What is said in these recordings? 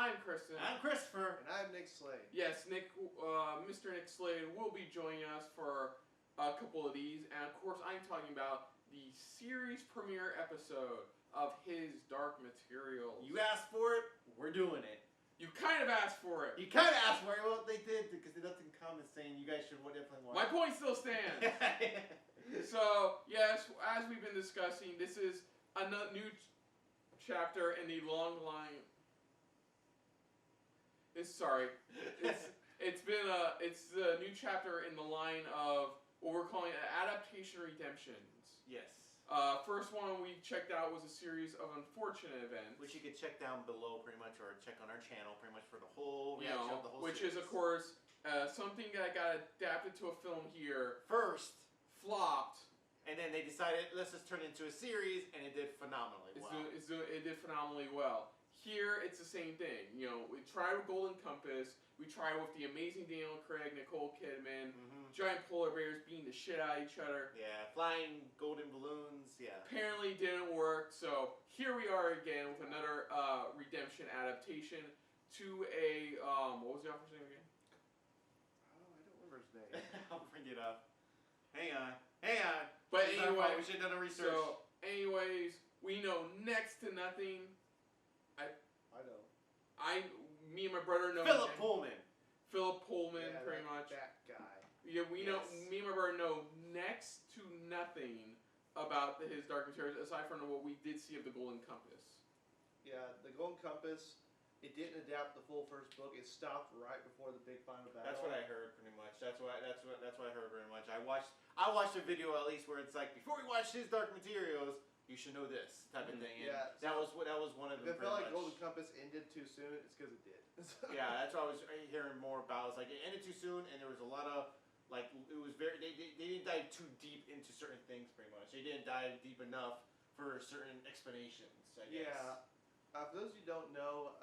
I'm Kristen. I'm Christopher. And I'm Nick Slade. Yes, Mr. Nick Slade will be joining us for a couple of these, and of course I'm talking about the series premiere episode of His Dark Materials. You asked for it, we're doing it. You kind of asked for it. You kind of asked for it. Well, they did, because they left in comments saying you guys should definitely watch it. My point still stands. So, yes, as we've been discussing, this is a new chapter in the long line. It's the new chapter in the line of what we're calling adaptation redemptions. Yes. First one we checked out was a series of unfortunate events, which you could check down below, pretty much, or check on our channel, pretty much, for the whole reaction of the whole which series. is, of course, something that got adapted to a film here. First, flopped. And then they decided, let's just turn it into a series, and it did phenomenally well. It did phenomenally well. Here, it's the same thing. You know, we tried with Golden Compass. We tried with the amazing Daniel Craig, Nicole Kidman, giant polar bears beating the shit out of each other. Yeah, flying golden balloons. Yeah. Apparently, didn't work. So here we are again with another redemption adaptation to a what was the author's name again? Oh, I don't remember his name. I'll bring it up. Hang on. But anyway, we should have done a research. So, anyways, we know next to nothing. Me and my brother know. Philip Pullman. Philip Pullman, yeah, pretty much. That guy. Yeah, we know. Me and my brother know next to nothing about His Dark Materials, aside from what we did see of the Golden Compass. Yeah, the Golden Compass. It didn't adapt the full first book. It stopped right before the big final battle. That's what I heard, pretty much. That's what I heard very much. I watched a video at least where it's like, before we watch His Dark Materials, you should know this type of thing. And yeah, that was one of them. If it felt like Golden Compass ended too soon, it's because it did. Yeah, that's what I was hearing more about. It's like it ended too soon, and there was a lot of it was very they didn't dive too deep into certain things, pretty much. They didn't dive deep enough for certain explanations, I guess. Yeah. For those of you who don't know,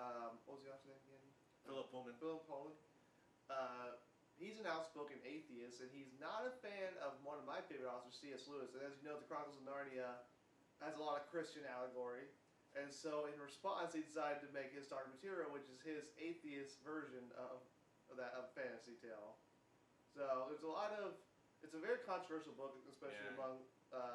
what was the author's name again? Philip Pullman. Philip Pullman. He's an outspoken atheist, and he's not a fan of one of my favorite authors, C.S. Lewis. And as you know, the Chronicles of Narnia has a lot of Christian allegory. And so in response, he decided to make His Dark Material, which is his atheist version of fantasy tale. So there's a lot of... It's a very controversial book, especially among...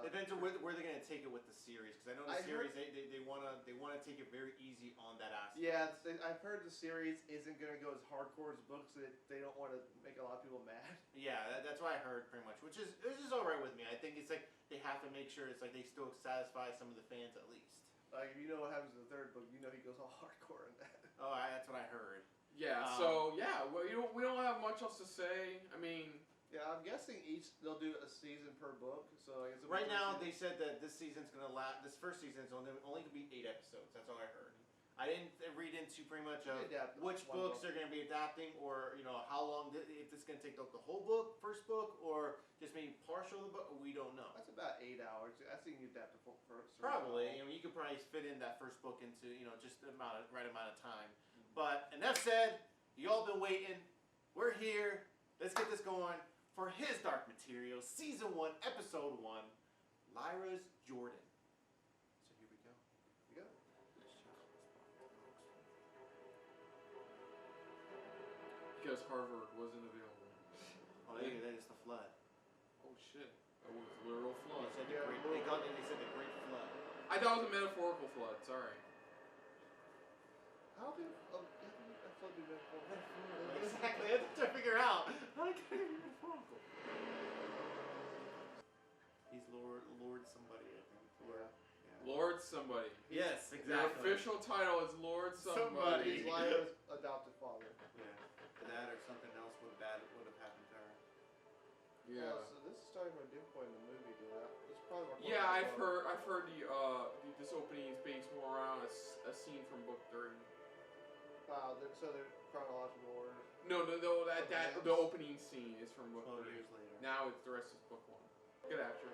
Depends on where they're going to take it with the series, because I know the series they want to take it very easy on that aspect. Yeah, I've heard the series isn't going to go as hardcore as books, so they don't want to make a lot of people mad. Yeah, that's what I heard pretty much, which is all right with me. I think it's like they have to make sure it's like they still satisfy some of the fans at least. Like if you know what happens in the third book, you know he goes all hardcore in that. Oh, that's what I heard. Yeah. So yeah, well, we don't have much else to say. I mean. Yeah, I'm guessing they'll do a season per book. So I guess right now they said that this season's gonna last. This first season's only gonna be 8 episodes. That's all I heard. I didn't read into pretty much of which books they're gonna be adapting, or how long if it's gonna take the whole book, first book, or just maybe partial of the book. We don't know. That's about 8 hours. I think you adapt the full first. Probably. I mean, you could probably fit in that first book into just the right amount of time. But enough said. Y'all been waiting. We're here. Let's get this going. For His Dark Materials, Season 1, Episode 1, Lyra's Jordan. So here we go. Here we go. Because Harvard wasn't available. Oh, that is the flood. Oh shit. That was a literal flood. They said the Great Flood. I thought it was a metaphorical flood, sorry. How did a flood be metaphorical? Exactly, I have to figure out. How can it be metaphorical? He's Lord somebody, I think. Yeah. Lord somebody. Yes, exactly. Their official title is Lord somebody. He's Lyra's adopted father. Yeah. That or something else would have happened to her. Yeah. So this is starting from a dim point in the movie, dude. It's probably more. Yeah, I've heard this opening is based more around a scene from book 3. Wow, so they're chronological order. No, the opening scene is from book 3. Years later. Now it's the rest is book 1. Good actress.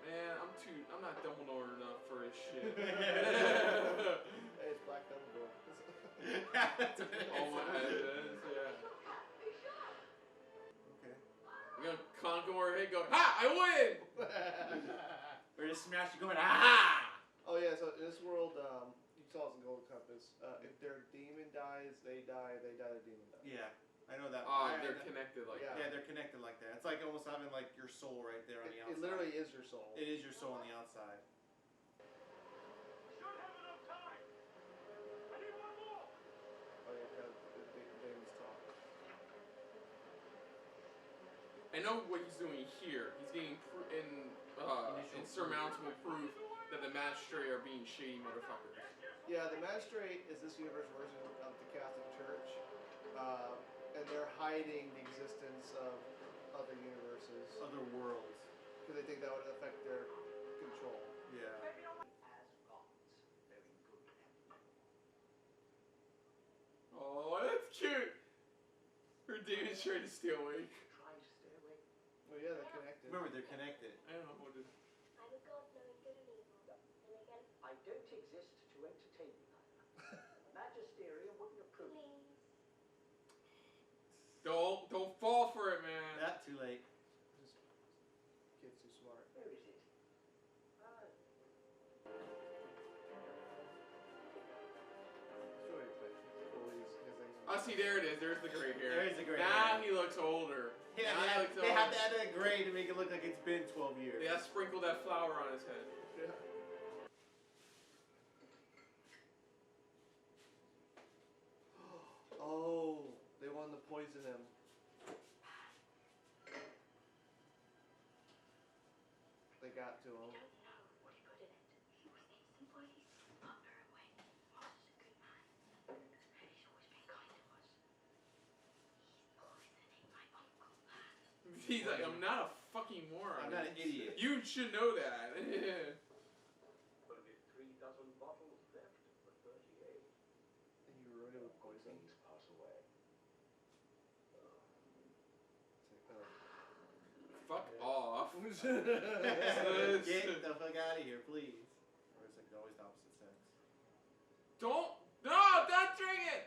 Man, I'm not Dumbledore enough for this shit. Hey, it's Black Dumbledore. Oh my head, yeah. Okay. We're gonna conk him over her head, go, ha! I win! Or just smash you going, aha! Oh yeah, so in this world, you saw it in Golden Compass. If their demon dies, they die, their demon dies. Yeah, I know that. They're connected like that. Yeah, they're connected like that. It's like almost having like your soul right there on the outside. It literally is your soul. It is your soul on the outside. Oh yeah, because the demons talk. I know what he's doing here. He's getting insurmountable proof that the magistrate are being shady motherfuckers. Yeah, the magistrate is this universe version of the Catholic Church, and they're hiding the existence of other universes, Other worlds. because they think that would affect their control. Yeah. Oh, that's cute. Her demon's trying to stay awake. Oh yeah, they're connected. Remember, they're connected. I don't know what to do. I'm a god knowing good and evil. And again, I don't exist to entertain you, Lyra. Magisterium wouldn't approve. please. Don't fall for it, man. Not too late. Kid's too smart. Where is it? Show your picture. Oh, see, there it is. There's the gray hair. There is the gray now hair. he looks older. Yeah, Now they have to add that gray to make it look like it's been 12 years. They have sprinkled that flour on his head. Yeah. Oh, they wanted to poison him. They got to him. I don't know what he put in it. He was innocent, boys. Butler away. Moss is a good man. And he's always been kind to us. He's poisoning my uncle. He's like, I'm not a fucking moron. I'm not an idiot. You should know that. Only 3 dozen bottles left for 38. And you ruined it with poison. Things pass away. Fuck off. Get the fuck out of here, please. Or it's like always the opposite sex. Don't drink it.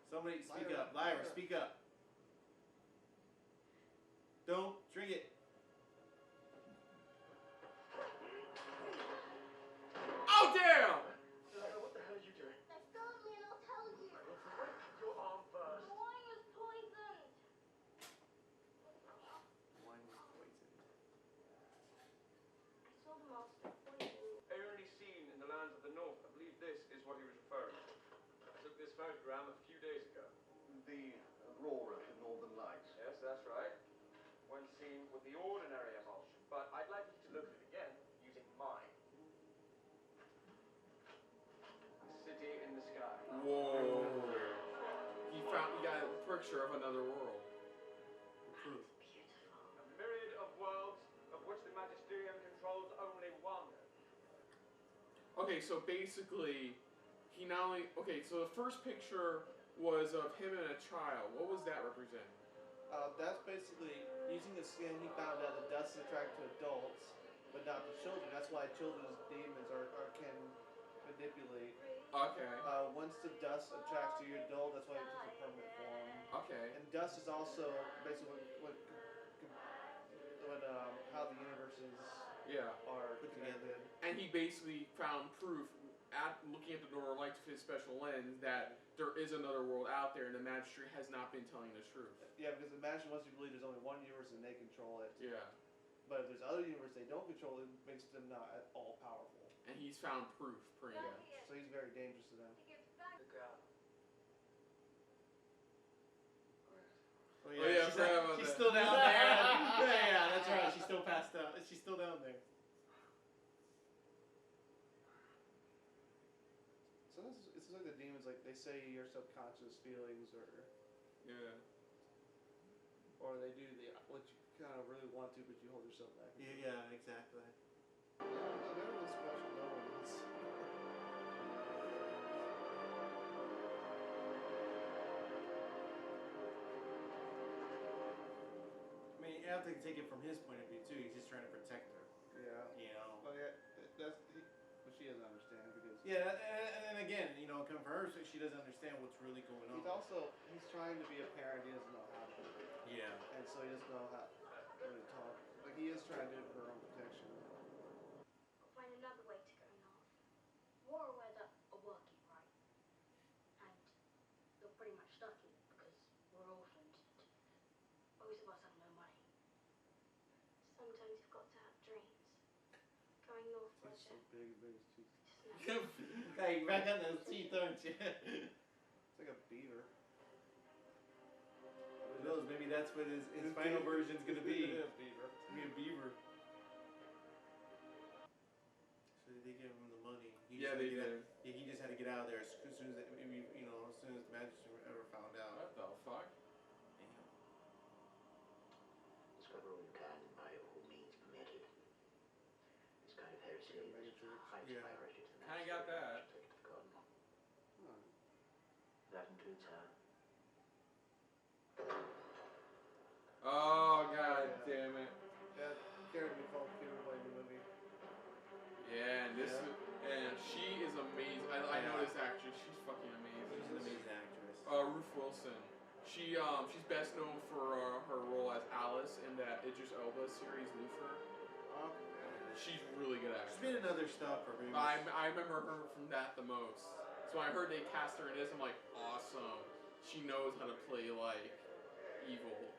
Somebody speak Lyra, up. Lyra, Lyra. speak up. Don't drink it. Oh damn! Lyra, what the hell are you doing? Let go of me and I'll tell you. Break your arm first. The wine was poisoned. Wine was poisoned. I saw the monster poison. Only seen in the lands of the north. I believe this is what he was referring to. I took this photogram a few days ago. The aurora, the northern lights. Yes, that's right. When seen with the ordinary emulsion, but I'd like you to look at it again using mine. The city in the sky. Whoa. He got a picture of another world. Proof. Beautiful. A myriad of worlds of which the magisterium controls only one. Okay, so basically, he not only... Okay, so the first picture was of him and a child. What was that represent? That's basically using the skin. He found out that dust is attracted to adults, but not to children. That's why children's demons can manipulate. Okay. Once the dust attracts to your adult, that's why it takes a permanent form. Okay. And dust is also basically how the universes Yeah. are Put connected. And he basically found proof, looking at the Northern Lights with his special lens, that there is another world out there, and the magistrate has not been telling the truth. Yeah, because imagine once you believe there's only one universe and they control it. Yeah. But if there's other universes they don't control, it makes them not at all powerful. And he's found proof, pretty much. So he's very dangerous to them. Look out. Oh yeah, I forgot about she's that. still down there. yeah, that's right. She's still passed out. She's still down there. Sometimes it's like the demons, like they say your subconscious feelings, Yeah. or they do what you kind of really want to, but you hold yourself back. Yeah, exactly. No, they're really special. No one is. I mean, you have to take it from his point of view too. He's just trying to protect her. Yeah. You know. But yeah, but she doesn't understand because Yeah, and again, you know, come for her, so she doesn't understand what's really going on. he's trying to be a parent. He doesn't know how to. Yeah. And so he doesn't know how to really talk. he is trying to do it for her own protection. I'll find another way to go north. War or weather are working, right? And you're pretty much stuck in it because we're orphans and most of us have no money. Sometimes you've got to have dreams. Going north, He's Roger. so big, his teeth. Just never. Hey, back on those teeth, aren't you? It's like a beaver. Who knows? Maybe that's what his final version's gonna be. Beaver. It's gonna be a beaver. So they give him the money. He Yeah, just they had to get did. out- he just had to get out of there as soon as as soon as the magistrate ever found out. What the fuck? Damn. Discover all you can by all means permitted. This kind of heresy Yeah, is Matrix. high Yeah. priority to the Kinda got that. Take it to the garden. Huh. That includes her. Oh god Yeah. damn it. That character we called Peter played in the movie. Yeah, and this Yeah. and she is amazing. I know this actress. She's fucking She's amazing. an amazing actress. Ruth Wilson. She's best known for her role as Alice in that Idris Elba series Luther. Oh, She's really good She's actress. been in other stuff for me. I remember her from that the most. So when I heard they cast her in this, I'm like, awesome. She knows how to play like evil.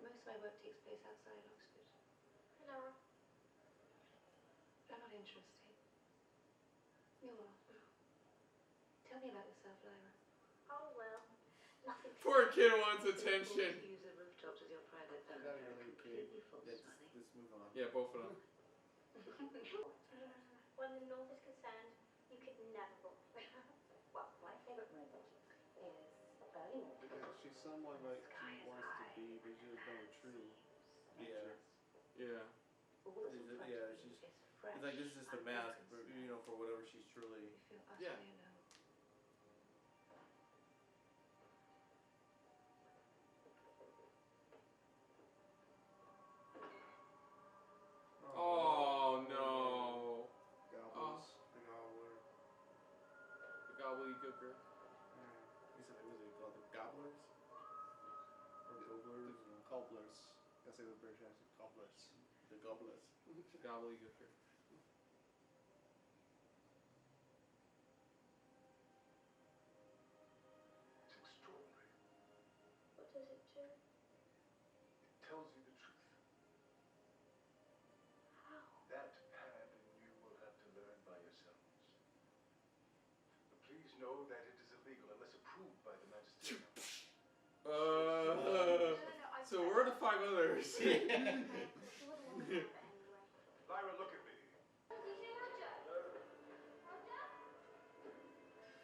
Most of my work takes place outside Oxford. Hello. I'm not interested. You're not. Tell me about yourself, Lyra. Oh well. Nothing. Poor kid wants attention. You use the rooftops as your private Not villa. really a kid. Completely false, Let's honey. move on. Yeah, both of them. When the north is concerned, you could never rule. Well, my favorite moment is early morning. Yeah, she's someone like she wants to be, but she doesn't know her true nature. Yeah. All that's Is in it- front yeah, of me she's- is fresh. It's like this is just a mask, for, for whatever she's truly. You feel utterly Yeah. alone. Oh no. Gobblers. The gobbler. The gobbledygooker. He said, what was it called? The gobblers? Or gobblers? The cobblers. That's like the British accent. Cobblers. The gobblers. Gobbledygooker. It's extraordinary. What does it do? It tells you the truth. How? That Pad and you will have to learn by yourselves. But please know that it is illegal unless approved by the magisterium. No, I So where are the 5 others? You wouldn't want to have it anyway. Lyra, look at me.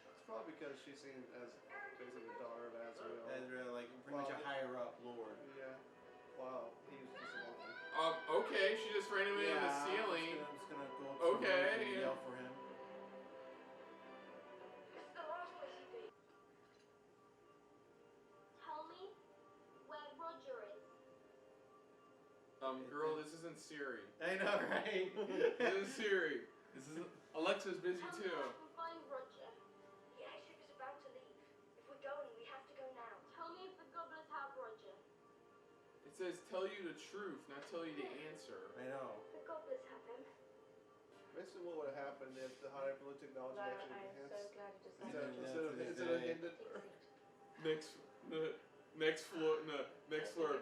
It's probably because she's seen as basically the daughter of Azrael. Ezra, like pretty much a higher up lord. Yeah. Wow. He was just an orphan. Okay, she just randomly in the ceiling. I'm just gonna go up to Okay, him and yeah. yell for him. This is the last place you'd be. Tell me where Roger is. Girl, this isn't Siri. I know, right? This isn't Siri. This is Alexa's busy Tell me too. where I can find Roger. The airship is about to leave. If we're going, we have to go now. Tell me if the gobblers have Roger. It says tell you the truth, not tell you the answer. I know. The gobblers have him. Basically, what would have happened if the higher blue technology Lyra, actually I am so enhanced? glad you Instead decided of, to instead of, Yeah. instead of hindered. Next floor,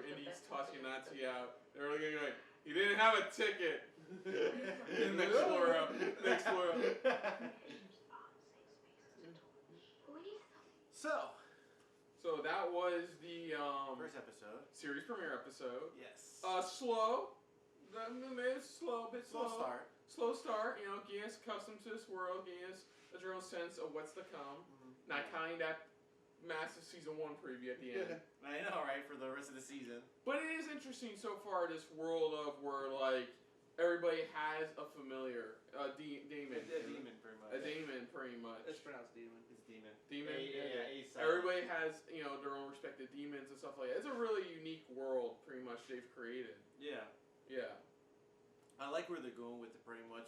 and he's tossing Nazi out. They're looking like he didn't have a ticket. Next floor up. Next floor up. Patients aren't safe spaces at all. We need something. So that was the First episode. series premiere episode. Yes. Slow. It's slow, bit Slow start. Slow start. Getting us accustomed to this world, getting us a general sense of what's to come. Not counting that massive season 1 preview at the end. I know, right? For the rest of the season. But it is interesting so far, this world of where like everybody has a familiar, demon. A demon, pretty much. A demon, pretty much. It's pronounced demon. It's demon. Demon. A side. Everybody has their own respective demons and stuff like that. It's a really unique world, pretty much they've created. Yeah. Yeah. I like where they're going with it, pretty much.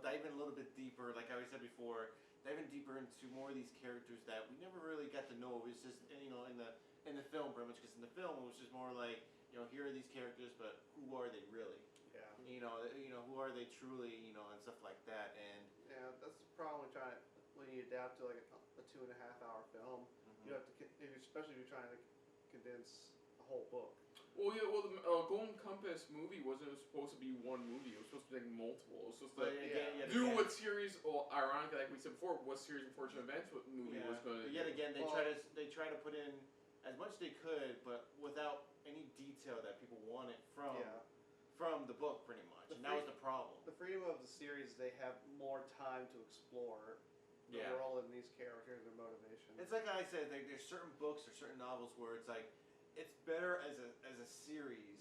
dive in a little bit deeper, like I said before, diving deeper into more of these characters that we never really got to know. It was just, in the film pretty much, because in the film it was just more like, here are these characters, but who are they really? Yeah. Who are they truly, and stuff like that. And Yeah, that's the problem when you adapt to like a 2.5-hour film. You have to, especially if you're trying to condense a whole book. Well, yeah. Well, the Golden Compass movie wasn't supposed to be one movie. It was supposed to be like multiple. It was supposed to do what series. Well, ironically, like we said before, what series Unfortunate Events movie was going to. Yet again, they try to put in as much as they could, but without any detail that people wanted from the book, pretty much. And that was the problem. The freedom of the series, they have more time to explore the world and these characters and their motivation. It's like I said, there's certain books or certain novels where it's like, it's better as a series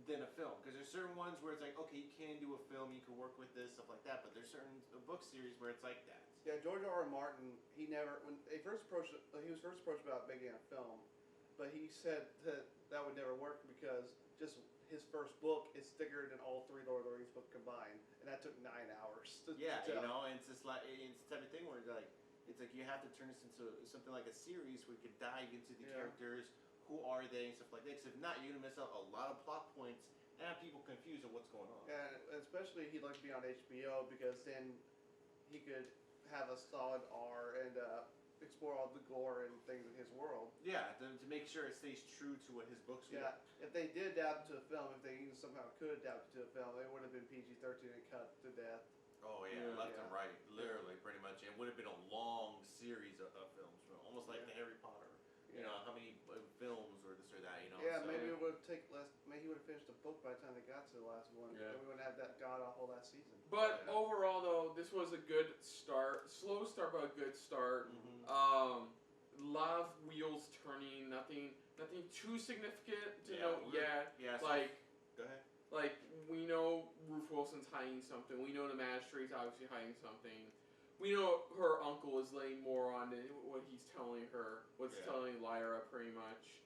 than a film. Because there's certain ones where it's like, okay, you can do a film, you can work with this, stuff like that. But there's certain book series where it's like that. Yeah, George R. R. Martin, when he was first approached about making a film, but he said that would never work because just his first book is thicker than all 3 Lord of the Rings books combined, and that took 9 hours to tell. And it's just like it's the type of thing where it's like you have to turn this into something like a series where you can dive into the characters, who are they, and stuff like that. Because if not, you're gonna miss out a lot of plot points and have people confused on what's going on. And especially he'd like to be on HBO because then he could have a solid R and explore all the gore and things in his world. Yeah, to make sure it stays true to what his books were. Yeah, if they did adapt to a film, if they even somehow could adapt it to a film, it would have been PG-13 and cut to death. Oh yeah, left and right, literally, pretty much. It would have been a long series of films, almost like the Harry Potter. How many films or this or that, Yeah, so. maybe it would take less. Maybe he would have finished the book by the time they got to the last one. Yeah. And we wouldn't have that god awful last season. But overall, though, this was a good start. Slow start, but a good start. Lot of wheels turning. Nothing too significant to note yet. Yeah. Go ahead. Like, we know Ruth Wilson's hiding something. We know the magistrate's obviously hiding something. We know her uncle is laying more on than what he's telling her. What's telling Lyra, pretty much.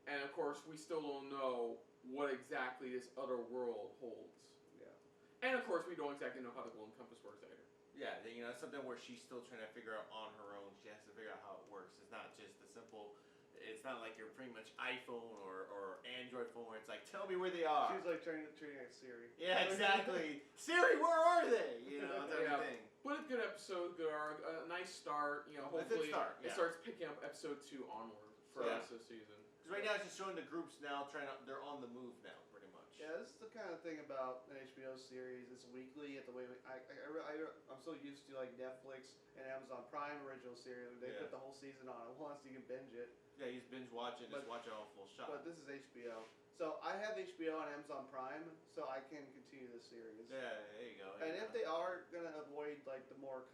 And, of course, we still don't know what exactly this other world holds. Yeah. And, of course, we don't exactly know how the Golden Compass works either. Yeah, it's something where she's still trying to figure out on her own. She has to figure out how it works. It's not just a simple... It's not like your pretty much iPhone or Android phone where it's like, tell me where they are. She's like treating it like Siri. Yeah, exactly. Siri, where are they? Type of thing. But a good episode, good arc, a nice start. Hopefully it starts picking up episode 2 onward for us this season. Because right now it's just showing the groups now they're on the move now, pretty much. Yeah, this is the kind of thing about an HBO series. It's weekly at the way I'm so used to like Netflix and Amazon Prime original series. They put the whole season on at once, you can binge it. Yeah, you just binge watch it, just watch it all full shot. But this is HBO. So I have HBO on Amazon Prime, so I can continue this series. Yeah, there you go. And if they are gonna avoid like the more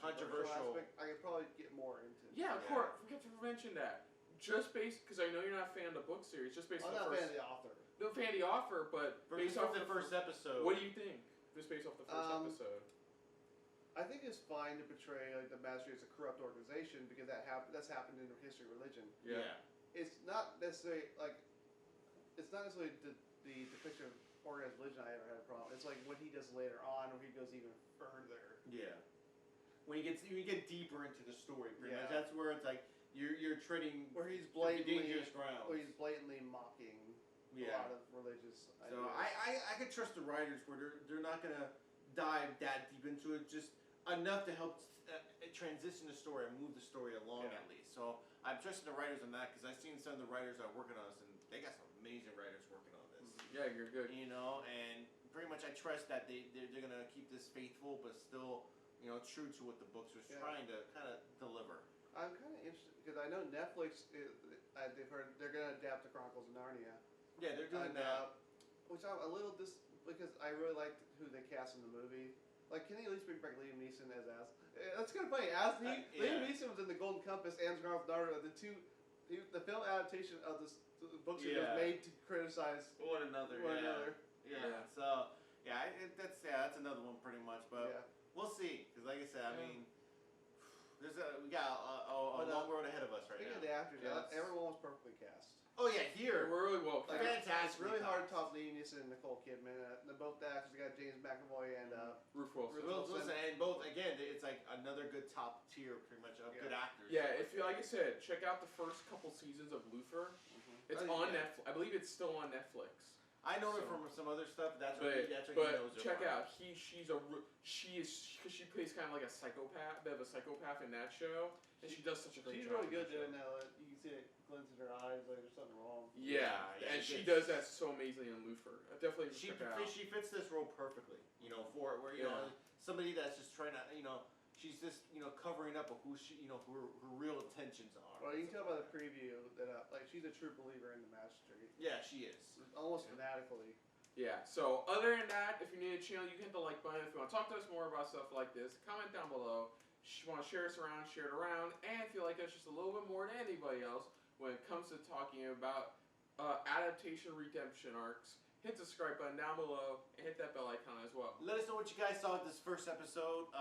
controversial aspect, I could probably get more into it. Yeah, of course. Forget to mention that. Just based, because I know you're not a fan of the book series, just based on the I'm not a first... fan of the author. No fan of the author, but based off the first episode. What do you think? Just based off the first episode. I think it's fine to portray like the magistrate as a corrupt organization because that's happened in the history of religion. Yeah. It's not necessarily the depiction of organized religion I ever had a problem. It's like what he does later on, where he goes even further. Yeah. When you get deeper into the story, pretty much, that's where it's like you're treading where he's blatantly dangerous ground. Where he's blatantly mocking a lot of religious ideas. So I could trust the writers where they're not gonna dive that deep into it, just enough to help transition the story and move the story along at least. So I'm trusting the writers on that because I've seen some of the writers that are working on this, and they got some amazing writers working on this. Yeah, you're good. And pretty much I trust that they're gonna keep this faithful, but still, true to what the books was trying to kind of deliver. I'm kind of interested because I know Netflix. They've heard they're gonna adapt the Chronicles of Narnia. Yeah, they're doing that. Which I'm a little because I really liked who they cast in the movie. Like, can they at least bring back Liam Neeson as As? That's kind of funny. Liam Neeson was in the Golden Compass and Chronicles of Narnia. The film adaptation of the book series was made to criticize one another. Yeah. So that's another one pretty much, but we'll see. Because like I said, I mean, we got a long road ahead of us right now. Speaking of the actors, everyone was perfectly cast. Oh yeah, here we're really well cast. Fantastic. It's really hard to top Liam Neeson and Nicole Kidman. Both the actors got James McAvoy and Ruth Wilson, and both again, it's like another good top tier, pretty much of good actors. Yeah, if you like I said, check out the first couple seasons of Luther. It's on Netflix. I believe it's still on Netflix. I know her from some other stuff. That's what he knows her check from. out. She plays kind of like a psychopath, bit of a psychopath in that show, and she does such a great job. She's really good doing that. You can see it glints in her eyes, like there's something wrong. Yeah, and she does that so amazingly in Luther. Definitely check it out. She fits this role perfectly. You know, for where you know somebody that's just trying to she's just covering up of who she who her real intentions are. Well, you can tell by the preview that like she's a true believer in the mastery. Yeah, she is. Almost fanatically. Yeah, so other than that, if you need a channel, you can hit the like button. If you want to talk to us more about stuff like this, comment down below. If you want to share us around, share it around. And if you like us just a little bit more than anybody else when it comes to talking about adaptation redemption arcs, hit the subscribe button down below and hit that bell icon as well. Let us know what you guys saw of this first episode.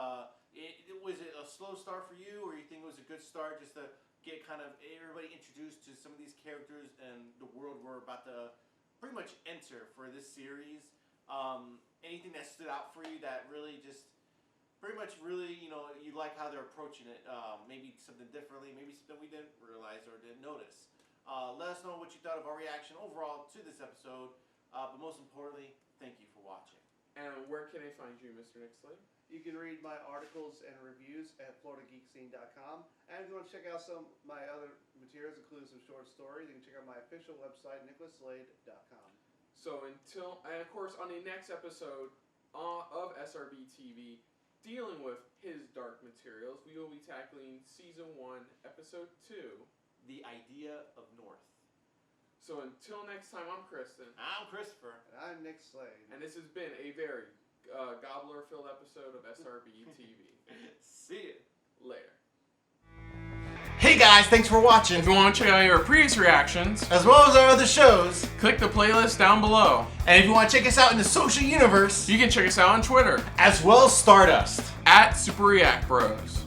Was it a slow start for you, or you think it was a good start just to get kind of everybody introduced to some of these characters and the world we're about to pretty much enter for this series? Anything that stood out for you that really just pretty much really you like how they're approaching it? Maybe something differently, maybe something we didn't realize or didn't notice. Let us know what you thought of our reaction overall to this episode. But most importantly, thank you for watching. And where can I find you, Mr. Nick Slade? You can read my articles and reviews at FloridaGeekScene.com. And if you want to check out some of my other materials, including some short stories, you can check out my official website, nicholasslade.com. So and of course, on the next episode of SRB TV, dealing with his dark materials, we will be tackling Season 1, Episode 2. The Idea of North. So until next time, I'm Kristen. I'm Christopher. And I'm Nick Slade. And this has been a very gobbler-filled episode of SRB TV. See you later. Hey guys, thanks for watching. If you want to check out our previous reactions, as well as our other shows, click the playlist down below. And if you want to check us out in the social universe, you can check us out on Twitter, as well as Stardust, @SuperReactBros.